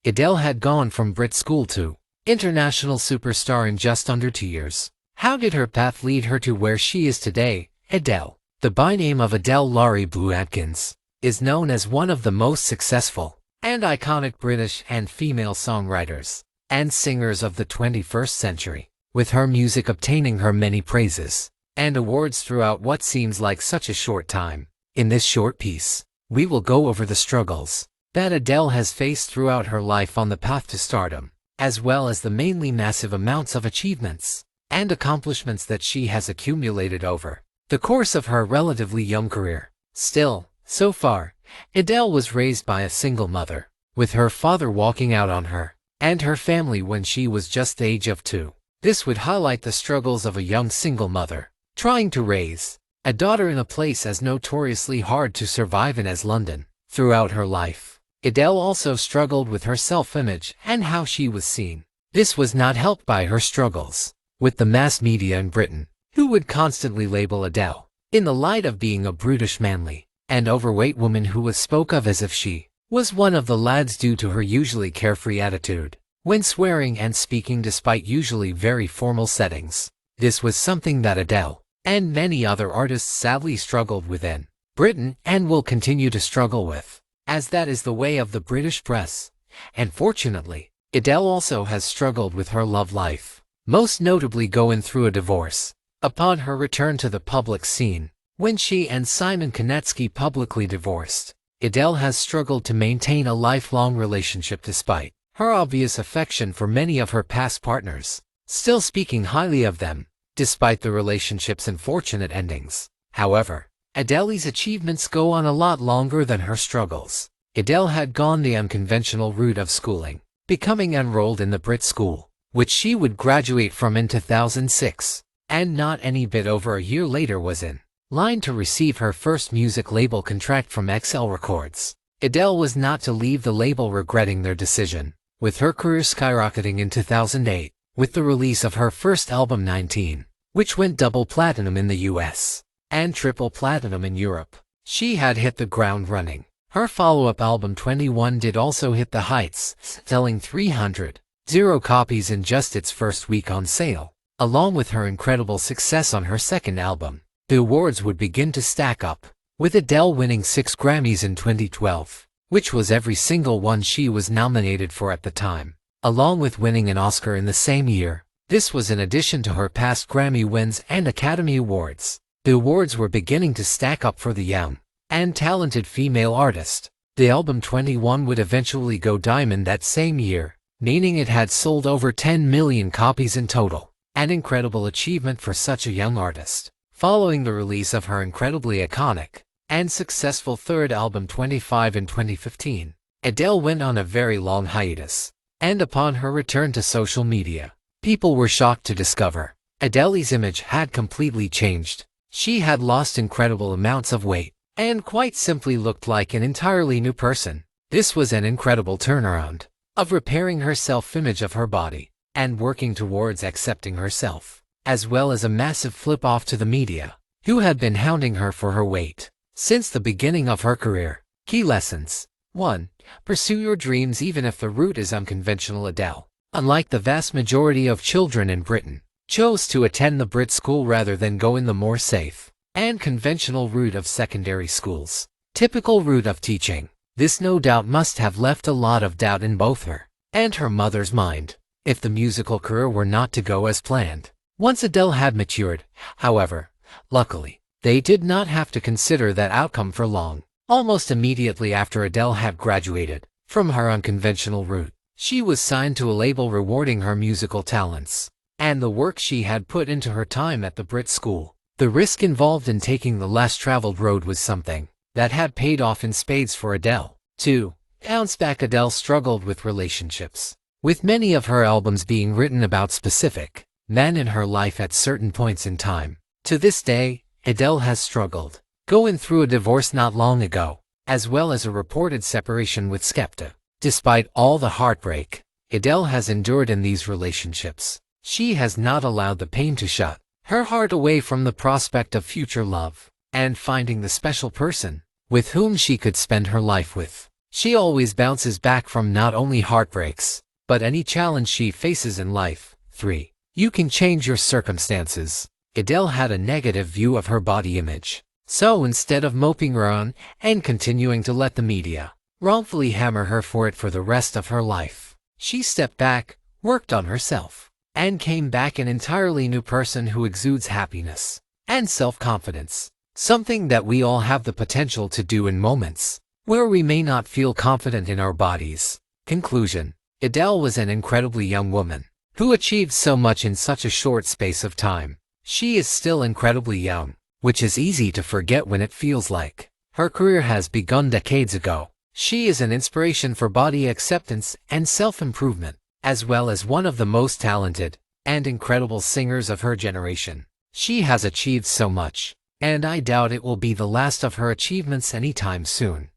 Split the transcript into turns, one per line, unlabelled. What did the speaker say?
Adele had gone from Brit school to international superstar in just under 2 years. How did her path lead her to where she is today? Adele, the byname of Adele Laurie Blue Atkins, is known as one of the most successful and iconic British and female songwriters and singers of the 21st century, with her music obtaining her many praises and awards throughout what seems like such a short time. In this short piece, we will go over the struggles that Adele has faced throughout her life on the path to stardom, as well as the mainly massive amounts of achievements and accomplishments that she has accumulated over the course of her relatively young career. Still, so far, Adele was raised by a single mother, with her father walking out on her and her family when she was just the age of 2. This would highlight the struggles of a young single mother trying to raise a daughter in a place as notoriously hard to survive in as London. Throughout her life, Adele also struggled with her self-image and how she was seen. This was not helped by her struggles with the mass media in Britain, who would constantly label Adele in the light of being a brutish, manly, and overweight woman who was spoke of as if she was one of the lads due to her usually carefree attitude when swearing and speaking despite usually very formal settings. This was something that Adele and many other artists sadly struggled with in Britain and will continue to struggle with, as that is the way of the British press. And fortunately, Adele also has struggled with her love life, most notably going through a divorce upon her return to the public scene. When she and Simon Konecki publicly divorced, Adele has struggled to maintain a lifelong relationship despite her obvious affection for many of her past partners, still speaking highly of them, despite the relationship's unfortunate endings. However, Adele's achievements go on a lot longer than her struggles. Adele had gone the unconventional route of schooling, becoming enrolled in the Brit school, which she would graduate from in 2006, and not any bit over a year later was in line to receive her first music label contract from XL Records. Adele was not to leave the label regretting their decision, with her career skyrocketing in 2008 with the release of her first album 19, which went double platinum in the US and triple platinum in Europe. She had hit the ground running. Her follow-up album 21 did also hit the heights, selling 300,000 copies in just its first week on sale. Along with her incredible success on her second album, the awards would begin to stack up, with Adele winning 6 Grammys in 2012, which was every single one she was nominated for at the time, along with winning an Oscar in the same year. This was in addition to her past Grammy wins and Academy Awards. The awards were beginning to stack up for the young and talented female artist. The album 21 would eventually go diamond that same year, meaning it had sold over 10 million copies in total, an incredible achievement for such a young artist. Following the release of her incredibly iconic and successful third album 25 in 2015, Adele went on a very long hiatus, and upon her return to social media, people were shocked to discover Adele's image had completely changed. She had lost incredible amounts of weight and quite simply looked like an entirely new person. This was an incredible turnaround of repairing her self-image of her body and working towards accepting herself, as well as a massive flip-off to the media, who had been hounding her for her weight since the beginning of her career. Key lessons. 1. Pursue your dreams even if the route is unconventional. Adele, unlike the vast majority of children in Britain, chose to attend the Brit school rather than go in the more safe and conventional route of secondary schools. Typical route of teaching. This no doubt must have left a lot of doubt in both her and her mother's mind if the musical career were not to go as planned. Once Adele had matured, however, luckily, they did not have to consider that outcome for long. Almost immediately after Adele had graduated from her unconventional route, she was signed to a label rewarding her musical talents and the work she had put into her time at the Brit school. The risk involved in taking the less traveled road was something that had paid off in spades for Adele. 2. Bounce back. Adele struggled with relationships, with many of her albums being written about specific men in her life at certain points in time. To this day, Adele has struggled going through a divorce not long ago, as well as a reported separation with Skepta. Despite all the heartbreak Adele has endured in these relationships, she has not allowed the pain to shut her heart away from the prospect of future love and finding the special person with whom she could spend her life with. She always bounces back from not only heartbreaks, but any challenge she faces in life. 3. You can change your circumstances. Adele had a negative view of her body image. So instead of moping around and continuing to let the media wrongfully hammer her for it for the rest of her life, she stepped back, worked on herself, and came back an entirely new person who exudes happiness and self-confidence. Something that we all have the potential to do in moments where we may not feel confident in our bodies. Conclusion: Adele was an incredibly young woman who achieved so much in such a short space of time. She is still incredibly young, which is easy to forget when it feels like her career has begun decades ago. She is an inspiration for body acceptance and self-improvement, as well as one of the most talented and incredible singers of her generation. She has achieved so much, and I doubt it will be the last of her achievements anytime soon.